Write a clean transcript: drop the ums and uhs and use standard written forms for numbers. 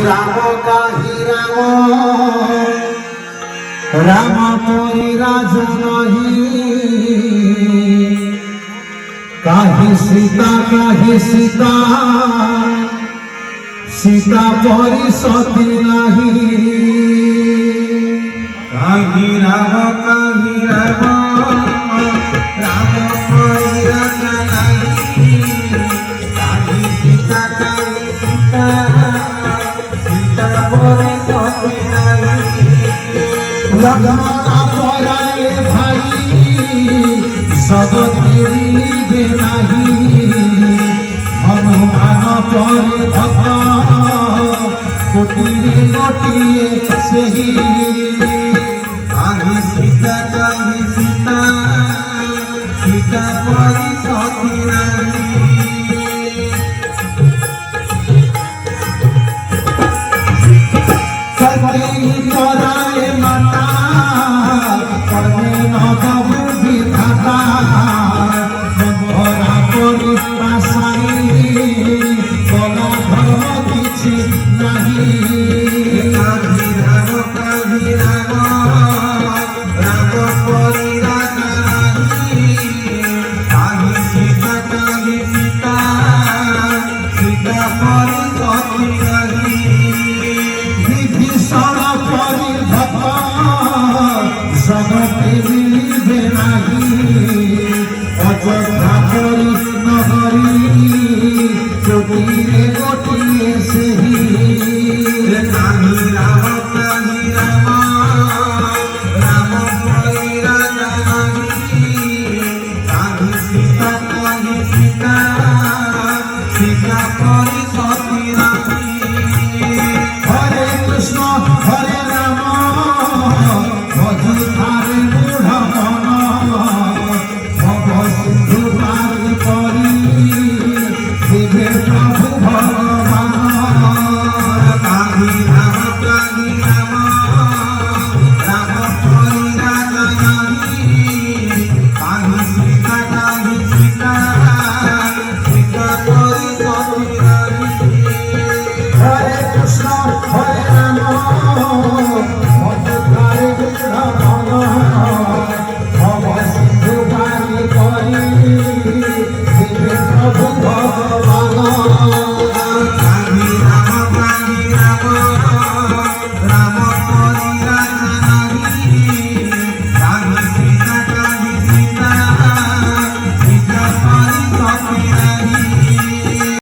রাম কাহি রাম রাম পরি রাজ নহি কাহি সীতা সীতা পরি সতী নাহি কাহি রাম রাম পরি রাজ নহি কাহি সীতা সীতা পরি সতী নাহি লগ্না পরায়ে ভাই সবতি মিলিবে নাহি হনুমান পরে ভক্ত কোটিরে গোটিয়ে সেহি কাহি সীতা সীতা পরি সতী নাহি সতী পরায়ে মাতা কর্মে নদবু বিধাতা বন্ধরা করি পাশাই বল ধর্ম কিছু নাহি কাহি রাম রাম পরি রাজ নহি কাহি সীতা সীতা পরি সতী নাহি বিভীষণ পরি ভক্ত জগতে মিলিবে নাহি অযোধ্যা পরি নগরী কোটিরে গোটিয়ে সেহি কাহি রাম রাম পরি রাজ নহি কাহি সীতা সীতা পরি সতী নাহি হরে কৃষ্ণ হরে রাম অযোধ্যারে মূঢ় মন ভব সিন্ধু পারি পরি দেবে প্রভু ভগবান কাহি রাম রাম পরি রাজ নহি কাহি সীতা সীতা পরি সতী নাহি হরে কৃষ্ণ হরে রাম